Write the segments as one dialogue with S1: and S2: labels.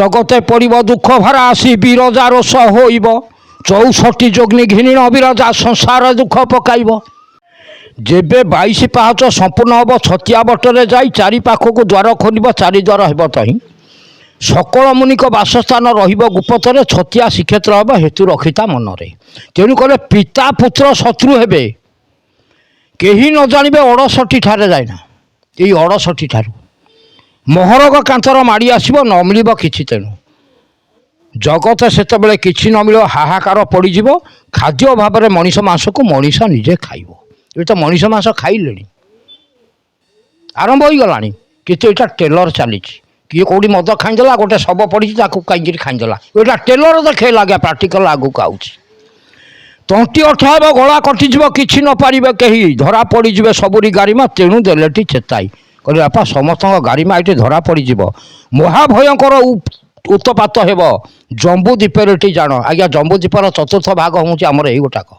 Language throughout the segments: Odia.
S1: জগতে পড়িব দুঃখ ভারা আসি বিরজা রোষ হইব 64 যোগিনী ঘিনী অবিরজা সংসার দুঃখ পকাইব। যেবে 22 পাহাଚ সম্পূর্ণ হব ছতিয়া বটরে যাই চারি পাখকু দ্বার খোলিব চারি দ্বার ହେବ তହିଁ সকল মুনিক বাসস্থান রহিব গুপতরে ছতিয়া শ্রীক্ষেত্র হব হেতু রখিতা মନରେ। তেণু কলে পিতা পুত্র শত্রু হেবে কেহি ন জাଣିবে 68 ଠାରେ যায়না এই 68 ଠାରୁ ମହରଗ କାନ୍ତର ମାଡ଼ି ଆସିବ ନ ମିଳିବ କିଛି। ତେଣୁ ଜଗତ ସେତେବେଳେ କିଛି ନ ମିଳିବ ହାହାକାର ପଡ଼ିଯିବ। ଖାଦ୍ୟ ଅଭାବରେ ମଣିଷ ମାଂସକୁ ମଣିଷ ନିଜେ ଖାଇବ। ଏ ତ ମଣିଷ ମାଂସ ଖାଇଲେଣି ଆରମ୍ଭ ହୋଇଗଲାଣି କିନ୍ତୁ ଏଇଟା ଟେଲର ଚାଲିଛି। କିଏ କେଉଁଠି ମଦ ଖାଇଦେଲା ଗୋଟେ ଶବ ପଡ଼ିଛି ତାକୁ କାହିଁକିରି ଖାଇଦେଲା ଏଇଟା ଟେଲର ଦେଖେଇଲା ଆଜ୍ଞା ପ୍ରାକ୍ଟିକାଲ ଆଗକୁ ଆଉଛି। ତଣ୍ଟି ଅଠା ହେବ ଗଳା କଟିଯିବ କିଛି ନ ପାରିବେ କେହି ଧରା ପଡ଼ିଯିବେ ସବୁରି ଗାରିମା ତେଣୁ ଦେଲେଟି ଚେତାଇ କହିଲେ ବାପା ସମସ୍ତଙ୍କ ଗାରିମା ଏଠି ଧରା ପଡ଼ିଯିବ। ମହାଭୟଙ୍କର ଉତ୍ପାତ ହେବ ଜମ୍ବୁଦ୍ୱୀପରେ ଏଠି ଜାଣ। ଆଜ୍ଞା ଜମ୍ବୁଦ୍ୱୀପର ଚତୁର୍ଥ ଭାଗ ହେଉଛି ଆମର ଏଇ ଗୋଟାକ।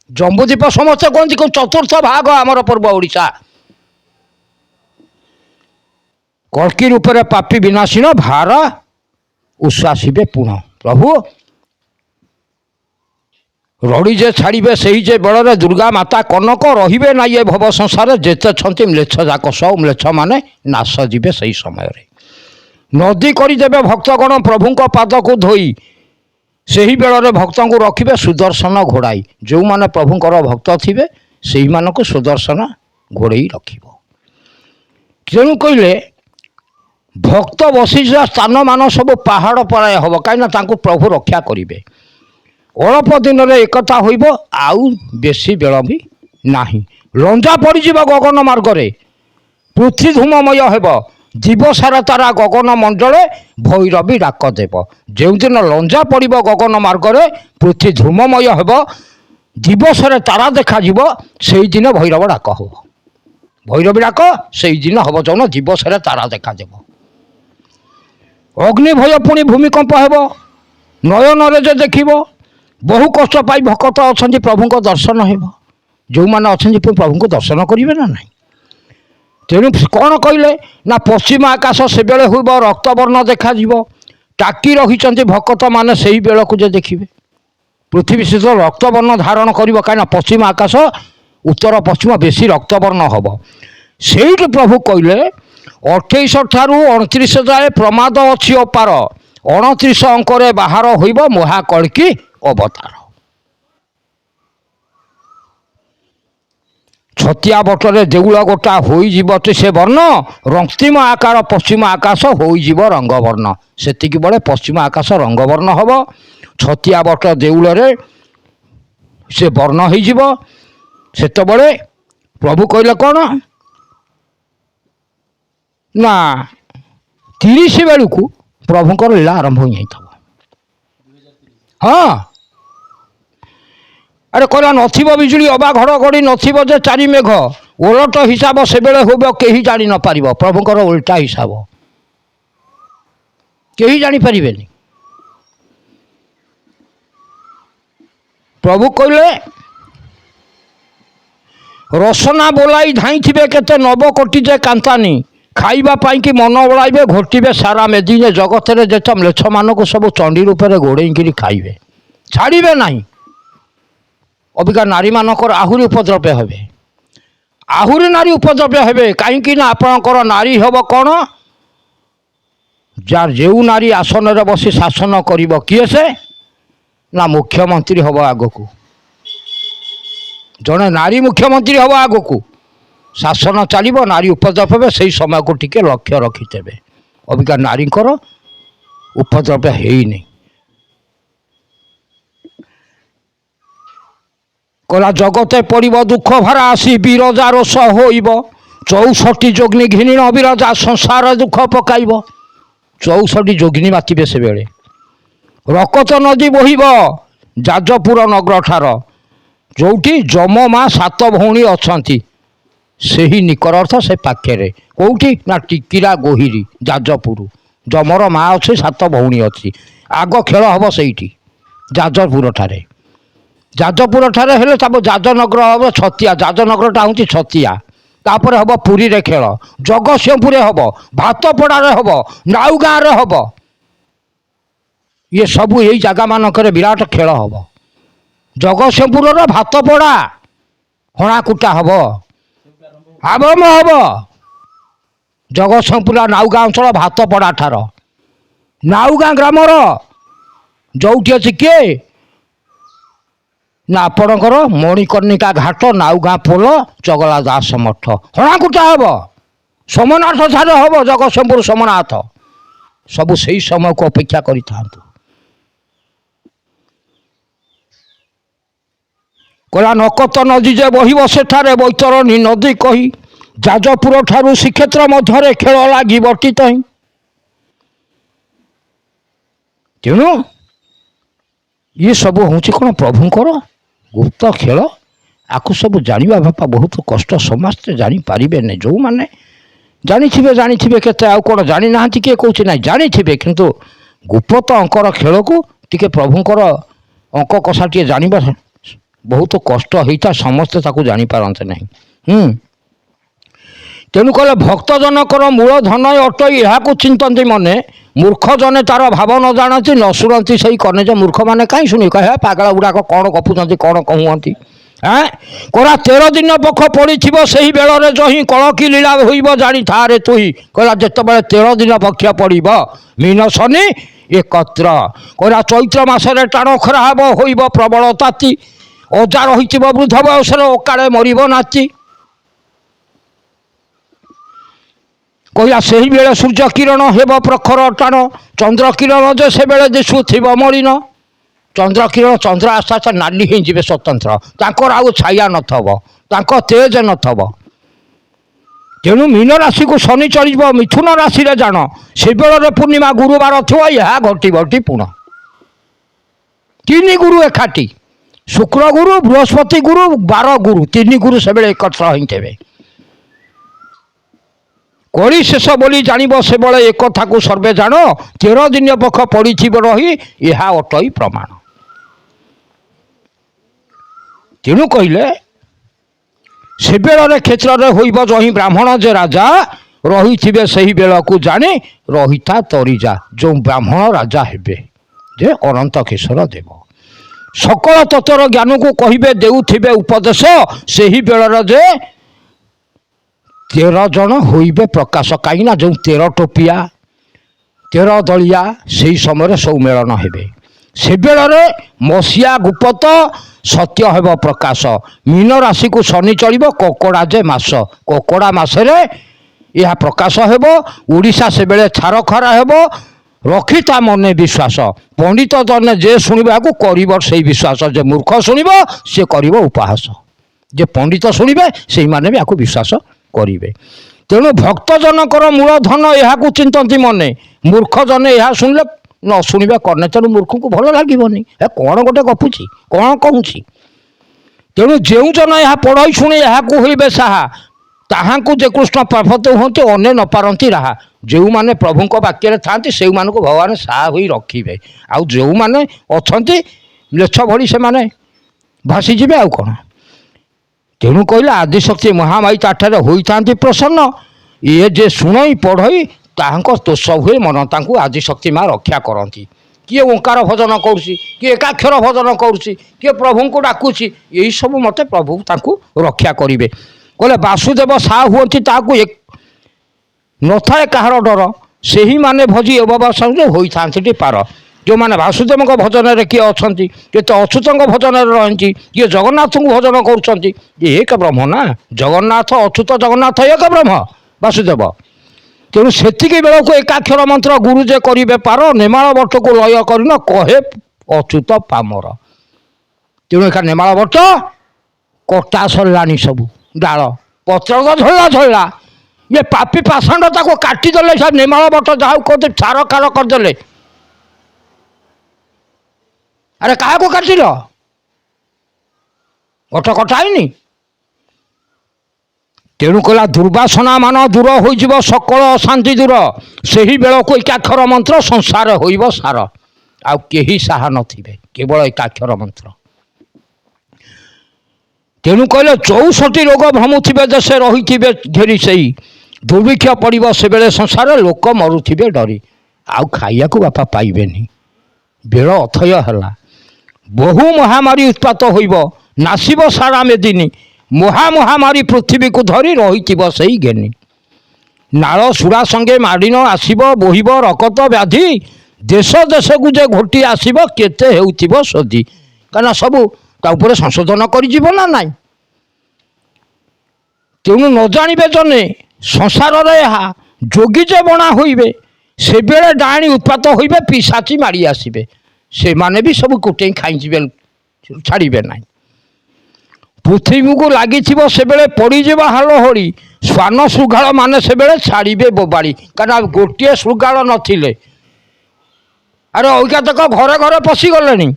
S1: ଜମ୍ବୁଦ୍ୱୀପ ସମସ୍ତେ କୁହନ୍ତି କିନ୍ତୁ ଚତୁର୍ଥ ଭାଗ ଆମର ପୂର୍ବ ଓଡ଼ିଶା। କଳ୍କି ରୂପରେ ପାପୀ ବିନାଶୀନ ଭାର ଉଶ୍ୱାସିବେ ପୁଣ ପ୍ରଭୁ ରଡ଼ି ଯେ ଛାଡ଼ିବେ ସେହି ଯେ ବେଳରେ ଦୁର୍ଗା ମାତା କନକ ରହିବେ ନା ଇଏ ଭବ ସଂସାରେ ଯେତେ ଛନ୍ତି ମ୍ଲେଚ୍ଛ ଯାକ ସହ ମ୍ଲେଚ୍ଛମାନେ ନାଶ ଯିବେ ସେହି ସମୟରେ। ନଦୀ କରିଦେବେ ଭକ୍ତଗଣ ପ୍ରଭୁଙ୍କ ପାଦକୁ ଧୋଇ ସେହି ବେଳରେ ଭକ୍ତଙ୍କୁ ରଖିବେ ସୁଦର୍ଶନ ଘୋଡ଼ାଇ। ଯେଉଁମାନେ ପ୍ରଭୁଙ୍କର ଭକ୍ତ ଥିବେ ସେହିମାନଙ୍କୁ ସୁଦର୍ଶନ ଘୋଡ଼େଇ ରଖିବ। ତେଣୁ କହିଲେ ଭକ୍ତ ବସିଥିବା ସ୍ଥାନମାନ ସବୁ ପାହାଡ଼ ପରାୟ ହେବ କାହିଁକିନା ତାଙ୍କୁ ପ୍ରଭୁ ରକ୍ଷା କରିବେ। ଅଳ୍ପ ଦିନରେ ଏକଥା ହୋଇବ ଆଉ ବେଶୀ ବେଳ ବି ନାହିଁ। ଲଞ୍ଜା ପଡ଼ିଯିବ ଗଗନ ମାର୍ଗରେ ପୃଥ୍ୱୀ ଧୂମମୟ ହେବ ଦିବସାରା ତାରା ଗଗନ ମଣ୍ଡଳେ ଭୈରବୀ ଡାକ ଦେବ। ଯେଉଁଦିନ ଲଞ୍ଜା ପଡ଼ିବ ଗଗନ ମାର୍ଗରେ ପୃଥ୍ୱୀ ଧୂମମୟ ହେବ ଦିବସରେ ତାରା ଦେଖାଯିବ ସେଇଦିନ ଭୈରବ ଡାକ ହେବ। ଭୈରବୀ ଡାକ ସେଇଦିନ ହେବ ଯେଉଁଦିନ ଦିବସରେ ତାରା ଦେଖାଦେବ। ଅଗ୍ନି ଭୟ ପୁଣି ଭୂମିକମ୍ପ ହେବ ନୟନରେ ଯେ ଦେଖିବ। ବହୁ କଷ୍ଟ ପାଇ ଭକ୍ତ ଅଛନ୍ତି ପ୍ରଭୁଙ୍କ ଦର୍ଶନ ହେବ। ଯେଉଁମାନେ ଅଛନ୍ତି ପ୍ରଭୁଙ୍କୁ ଦର୍ଶନ କରିବେ ନା ନାହିଁ। ତେଣୁ କ'ଣ କହିଲେ ନା ପଶ୍ଚିମ ଆକାଶ ସେବେଳେ ହୋଇବ ରକ୍ତବର୍ଣ୍ଣ ଦେଖାଯିବ। ଟାକି ରହିଛନ୍ତି ଭକ୍ତମାନେ ସେହି ବେଳକୁ ଯେ ଦେଖିବେ ପୃଥିବୀ ଶୀତ ରକ୍ତବର୍ଣ୍ଣ ଧାରଣ କରିବ କାହିଁକିନା ପଶ୍ଚିମ ଆକାଶ ଉତ୍ତର ପଶ୍ଚିମ ବେଶୀ ରକ୍ତବର୍ଣ୍ଣ ହେବ। ସେଇଠି ପ୍ରଭୁ କହିଲେ 28 ଠାରୁ 29 ଯାଏ ପ୍ରମାଦ ଅଛି ଅପାର 29 ଅଙ୍କରେ ବାହାର ହୋଇବ ମହାକଳ୍କି ଅବତାର। ଛତିଆ ବଟରେ ଦେଉଳ ଗୋଟା ହୋଇଯିବ ସେ ବର୍ଣ୍ଣ ରକ୍ତିମ ଆକାର ପଶ୍ଚିମ ଆକାଶ ହୋଇଯିବ ରଙ୍ଗବର୍ଣ୍ଣ। ସେତିକି ବେଳେ ପଶ୍ଚିମ ଆକାଶ ରଙ୍ଗବର୍ଣ୍ଣ ହେବ। ଛତିଆ ବଟ ଦେଉଳରେ ସେ ବର୍ଣ୍ଣ ହୋଇଯିବ। ସେତେବେଳେ ପ୍ରଭୁ କହିଲେ କ'ଣ ନା 30 ବେଳକୁ ପ୍ରଭୁଙ୍କର ଲୀଳା ଆରମ୍ଭ ହୋଇଯାଇଥିବ। ହଁ ଆରେ କହିଲା ନଥିବ ବିଜୁଳି ଅବା ଘଡ଼ଘଡ଼ି ନଥିବ ଯେ ଚାରି ମେଘ ଓଲଟ ହିସାବ ସେବେଳେ ହେବ କେହି ଜାଣି ନପାରିବ। ପ୍ରଭୁଙ୍କର ଓଲଟା ହିସାବ କେହି ଜାଣିପାରିବେନି। ପ୍ରଭୁ କହିଲେ ରସନା ବୋଲାଇ ଧାଇଁଥିବେ କେତେ ନବକୋଟି ଯେ କାନ୍ତାନି ଖାଇବା ପାଇଁକି ମନ ଓଳାଇବେ ଘୋଟିବେ ସାରା ମେଦିନେ ଜଗତରେ ଯେତେ ମ୍ଲେଚ୍ଛମାନଙ୍କୁ ସବୁ ଚଣ୍ଡୀ ରୂପରେ ଗୋଡ଼େଇକିରି ଖାଇବେ ଛାଡ଼ିବେ ନାହିଁ। ଅବିକା ନାରୀମାନଙ୍କର ଆହୁରି ଉପଦ୍ରବ୍ୟ ହେବେ ଆହୁରି ନାରୀ ଉପଦ୍ରବ୍ୟ ହେବେ କାହିଁକି ନା ଆପଣଙ୍କର ନାରୀ ହେବ କ'ଣ ଯେଉଁ ନାରୀ ଆସନରେ ବସି ଶାସନ କରିବ କିଏ ସେ ନା ମୁଖ୍ୟମନ୍ତ୍ରୀ ହେବ ଆଗକୁ। ଜଣେ ନାରୀ ମୁଖ୍ୟମନ୍ତ୍ରୀ ହେବ ଆଗକୁ ଶାସନ ଚାଲିବ ନାରୀ ଉପଦ୍ରବ ହେବେ ସେଇ ସମୟକୁ ଟିକେ ଲକ୍ଷ୍ୟ ରଖିଦେବେ। ଅବିକା ନାରୀଙ୍କର ଉପଦ୍ରବ ହେଇନି। କହିଲା ଜଗତେ ପଡ଼ିବ ଦୁଃଖ ଭାରା ଆସି ବିରଜା ରୋଷ ହୋଇବ 64 ଯୋଗିନୀ ଘିନି ଅବିରଜା ସଂସାର ଦୁଃଖ ପକାଇବ। 64 ଯୋଗିନୀ ମାତିବେ ସେବେଳେ। ରକତ ନଦୀ ବୋହିବ ଯାଜପୁର ନଗର ଠାର ଯେଉଁଠି ଯମ ମା 7 ଭଉଣୀ ଅଛନ୍ତି ସେହି ନିକଟସ୍ଥ ସେ ପାଖରେ କେଉଁଠି ନା ଟିକିରା ଗୋହିରୀ ଯାଜପୁର। ଯମର ମା ଅଛି 7 ଭଉଣୀ ଅଛି। ଆଗ ଖେଳ ହେବ ସେଇଠି ଯାଜପୁର ଠାରେ। ଯାଜପୁର ଠାରେ ହେଲେ ତାପରେ ଯାଜନଗର ହେବ ଛତିଆ। ଯାଜନଗରଟା ହେଉଛି ଛତିଆ। ତାପରେ ହେବ ପୁରୀରେ ଖେଳ ଜଗତସିଂହପୁରରେ ହେବ ଭାତପଡ଼ାରେ ହେବ ନାଉଗାଁରେ ହେବ ये सबू यही जगह मानकर विराट खेल हम। जगतसिंहपुर भातपड़ा हणाकुटा हम आरंभ हम। जगतसिंहपुर नाउगाँ अंचल भातपड़ा ठार नाउगाँ ग्रामर जोटी अच्छी किए ना आपणकर मणिकर्णिका घाट नाउगाँ पोल चगला दास मठ हणाकुटा हम। सोमनाथ ठार हम जगतसिंहपुर सोमनाथ सबू से समय को अपेक्षा करि थांतु। कहला नकत नदी जे बहिब सेठारे बैतरणी नदी कही जाजपुर ठारू श्रीक्षेत्र मध्य खेल लगी बर्तित ही। तेणु ये सब हूँ कौन प्रभुंर गुप्त खेल आपको सब जाना बापा बहुत कष्ट समस्ते जानीपारे जो मैंने जानी थे केते आउ कौन जानी ना किए कौच ना जानी थे किंतु गुप्त अंकर खेल को टिके प्रभुंर अंक कषा टे जानवा बहुत कष्ट होता समस्ते ताकू जानीपारते ना। तेणु कहले भक्त जनकर मूल धन अटई यहाँ चिंतती मने मूर्ख जने तार भाव न जानती न शुणती से कने जे मूर्ख मैंने कहीं शुणी कहे पागला गुड़ाक कौन गपुंट कौन कहती। हाँ करा 13 दिन पक्ष पड़ी से बेलरे जही कलकी लीला होइब जानी थारे तुही कहला जिते 13 दिन पक्ष पड़ मीन शनि एकत्र कहला चैत्र मसरे टाण खरा हम होइब प्रबल ताती अजा रही वृद्ध बयस ओकाले मरब नाची कहला से बेले सूर्य किरण हेब प्रखर टाण चंद्र किरण जे से बेले दिशु थिब मलिन चंद्र किरण चंद्र आस्ते आस्ते नाली हो स्वतंत्र तांकर आउ छाया नथब तांको तेज नथब। तेणु मीन राशि को शनि चल मिथुन राशि जान से बेले पूर्णिमा गुरुवार थो यह घटी घटी पुण 3 गुरु एकाठी शुक्र गुरु बृहस्पति गुरु 12 गुरु 3 गुरु से बेले एकत्र ही थे कड़ी शेष बोली जान से बेले एक कथा को सर्वे जान 13 दिन पक्ष पड़ी रही यह अटई प्रमाण। तेणु कहले से बेलरे क्षेत्र में होइब जही ब्राह्मण जे राजा रही थे से बेल को जानी रही था तरीजा जो ब्राह्मण राजा हेबे जे अनंत किशोर देव सकल तत्वर ज्ञान को कहे देउथिबे उपदेश से ही बेलर जे 13 जन होइबे प्रकाश कहीं जो 13 टोपिया 13 दलिया से समय सब मेलन हेबे से बेलरे मसीहा गुप्त सत्य हेब प्रकाश मीन राशि को शनि चलो ककड़ा जे मास ककड़ा मसरे यह प्रकाश हेब ओडिशा से बेले छार खरा हेब रखी ता मने विश्वास पंडित जने जे शुणा को कर से विश्वास जे मूर्ख शुणव सी कर उपहास जे पंडित शुणे से मैंने भी आपको विश्वास करेंगे। तेणु भक्त जनकर मूल धन यहाँ चिंतती मने मूर्ख जने यह शुणिले न शुणा करने तेणु मूर्ख को भल लगे कौन गोटे गपुची कौन कहूँ। तेणु जो जन यहाँ पढ़ई शुणी यहाँ होइबे साहा ताहा को जे कृष्ण प्राप्त होते अने न पारती रहा जो मैंने प्रभु वाक्य था से भगवान साहा हो रखिए आउ जो मैंने अच्छा लेछ भली से मैंने भासीजे आउ कौन। तेणु कहला आदिशक्ति महामाई ताठारे होता प्रसन्न ये जे शुणई पढ़ई ताहांको तोष हुए मन तांकु आदिशक्ति माँ रक्षा करती किए ओंकार भजन करुँची किए एकाक्षर भजन करुँची किए प्रभु को डाकुची यही सब मत प्रभु तांकु रक्षा करेंगे। कहले वासुदेव सा हुंती ताकू एक न थाए कहार डर से ही माने भजी अवश्य होता पार जो मैंने वासुदेव भजन किए अच्छा किए तो अच्युत भजन रही किए जगन्नाथ को भजन कर एक ब्रह्म ना जगन्नाथ अच्युत जगन्नाथ एक ब्रह्म वासुदेव। तेणु से बेल को एकाक्षर मंत्र गुरु जे करेंगे पार नेमाल बट को लय कर कहे अच्युत पामर। तेणु एक नेमाल बट कटा सरलानी सबू डाल पत्र तो झड़ला झड़ला ये पापी पाषाण ताको काटिदेले से नेमाल बट जहाँ कहते छार खार करदे अरे क्या को काटिल गट कटाईनी। तेणु कहला दुर्वासना मान दूर हो सकल अशांति दूर से ही बेल को एकाक्षर मंत्र संसार होइब सार आउ केही साहा नथिबे केवल एकाक्षर मंत्र। तेणु कहले 64 रोग भ्रमुवे देशे रही घेरी से दुर्भिक्ष पड़ो से बेले संसार लोक मरुवे डरी आउ खाइया को बापा पाइबेनी ବେଳ ଅଥୟ ହେଲା। ବହୁ ମହାମାରୀ ଉତ୍ପାତ ହୋଇବ, ନାସିବ ସାରା ମେଦିନୀ। ମହାମହାମାରୀ ପୃଥିବୀକୁ ଧରି ରହିଥିବ ସେଇ ଘେନି। ନାଳ ସୁରା ସଙ୍ଗେ ମାଡ଼ିନ ଆସିବ, ବୋହିବ ରକତ ବ୍ୟାଧି। ଦେଶ ଦେଶକୁ ଯେ ଘୋଟି ଆସିବ, କେତେ ହେଉଥିବ ସୋଧି। କାହିଁକିନା ସବୁ ତା ଉପରେ ସଂଶୋଧନ କରିଯିବ ନା ନାହିଁ। ତେଣୁ ନ ଜାଣିବେ ଜନେ ସଂସାରରେ ଏହା ଯୋଗୀ ଯେ ବଣା ହୋଇବେ। ସେବେଳେ ଡାଆଣୀ ଉତ୍ପାତ ହୋଇବେ, ପିଶାଚି ମାଡ଼ି ଆସିବେ। ସେମାନେ ବି ସବୁ କୁଟେଇ ଖାଇଯିବେ, ଛାଡ଼ିବେ ନାହିଁ। ପୃଥିବୀକୁ ଲାଗିଥିବ ସେବେଳେ ପଡ଼ିଯିବ ହାଲ ହୋଳି। ଶ୍ୱାନ ଶୃଗାଳ ମାନେ ସେବେଳେ ଛାଡ଼ିବେ ବୋବାଳି। କାରଣ ଗୋଟିଏ ଶୃଗାଳ ନଥିଲେ, ଆରେ ଐକାତକ ଘରେ ଘରେ ପଶିଗଲେଣି।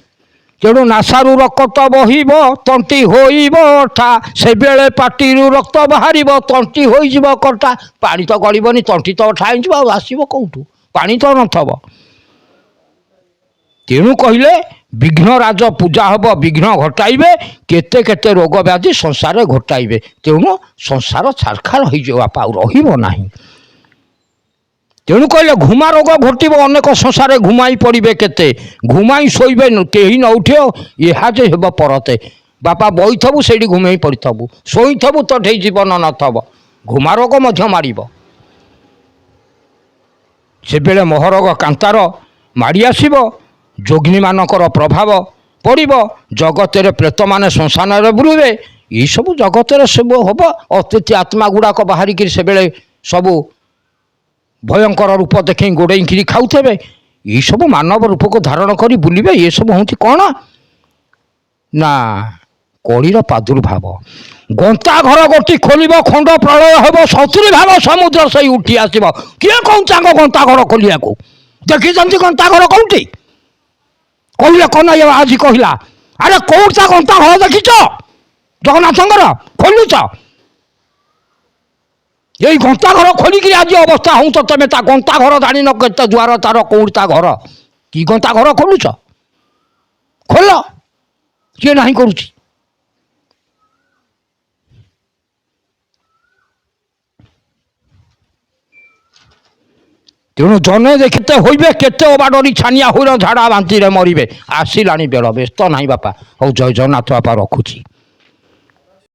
S1: ତେଣୁ ନାସାରୁ ରକ୍ତ ବହିବ, ତଣ୍ଟି ହୋଇବ ଅଠା। ସେବେଳେ ପାଟିରୁ ରକ୍ତ ବାହାରିବ, ତଣ୍ଟି ହୋଇଯିବ କଟା। ପାଣି ତ ଗଳିବନି, ତଣ୍ଟି ତ ଅଠା ହେଇଯିବ, ଆଉ ଆସିବ କେଉଁଠୁ? ପାଣି ତ ନଥିବ। ତେଣୁ କହିଲେ ବିଘ୍ନ ରାଜ ପୂଜା ହେବ, ବିଘ୍ନ ଘଟାଇବେ। କେତେ କେତେ ରୋଗ ବ୍ୟାଧି ସଂସାରରେ ଘଟାଇବେ। ତେଣୁ ସଂସାର ଛାରଖାର ହୋଇଯିବ, ବାପା ଆଉ ରହିବ ନାହିଁ। ତେଣୁ କହିଲେ ଘୁମା ରୋଗ ଘଟିବ ଅନେକ, ସଂସାରରେ ଘୁମାଇ ପଡ଼ିବେ କେତେ। ଘୁମାଇ ଶୋଇବେ କେହି ନ ଉଠିବ, ଏହା ଯେ ହେବ ପରତେ। ବାପା ବଇଥବୁ ସେଇଠି ଘୁମେଇ ପଡ଼ିଥବୁ, ଶୋଇଥବୁ ତ ଠେଇ ଜୀବନ ନଥବ। ଘୁମା ରୋଗ ମଧ୍ୟ ମାରିବ। ସେବେଳେ ମହରଗ କାନ୍ତାର ମାଡ଼ି ଆସିବ, ଯୋଗିନୀମାନଙ୍କର ପ୍ରଭାବ ପଡ଼ିବ। ଜଗତରେ ପ୍ରେତମାନେ ଶ୍ମଶାନରେ ବୁଲିବେ। ଏଇସବୁ ଜଗତରେ ସବୁ ହେବ। ଅତିଥି ଆତ୍ମା ଗୁଡ଼ାକ ବାହାରିକିରି ସେବେଳେ ସବୁ ଭୟଙ୍କର ରୂପ ଦେଖେଇ ଗୋଡ଼େଇକିରି ଖାଉଥିବେ। ଏଇସବୁ ମାନବ ରୂପକୁ ଧାରଣ କରି ବୁଲିବେ। ଏସବୁ ହେଉଛି କ'ଣ ନା କଳିର ପ୍ରାଦୁର୍ଭାବ। ଗନ୍ତା ଘର ଗୋଟି ଖୋଲିବ, ଖଣ୍ଡ ପ୍ରଳୟ ହେବ। 70 ଭାଗ ସମୁଦ୍ର ସେଇ ଉଠି ଆସିବ। କିଏ କହୁଛି ତାଙ୍କ ଗନ୍ତା ଘର ଖୋଲିବାକୁ? ଦେଖିଛନ୍ତି ଗନ୍ତା ଘର କେଉଁଠି? କହିଲେ କ'ଣ ଆଜି କହିଲା, ଆରେ କେଉଁଠି ତା ଗନ୍ତା ଘର ଦେଖିଛ? ଜଗନ୍ନାଥଙ୍କର ଖୋଲୁଛ? ଏଇ ଗନ୍ତା ଘର ଖୋଲିକିରି ଆଜି ଅବସ୍ଥା ହଉଛ ତମେ। ତା ଗନ୍ତା ଘର ଜାଣିନ କେତେ ଦୁଆର ତାର, କେଉଁଠି ତା ଘର? କି ଗନ୍ତା ଘର ଖୋଲୁଛ? ଖୋଲ, କିଏ ନାହିଁ କରୁଛି? ତେଣୁ ଜନେ କେତେ ହୋଇବେ, କେତେ ଅବାଡରି ଛାନିଆ ହୋଇର ଝାଡ଼ା ବାନ୍ତିରେ ମରିବେ। ଆସିଲାଣି ବେଳ, ବ୍ୟସ୍ତ ନାହିଁ ବାପା। ହଉ ଜୟ ଜଗନ୍ନାଥ ବାପା, ରଖୁଛି।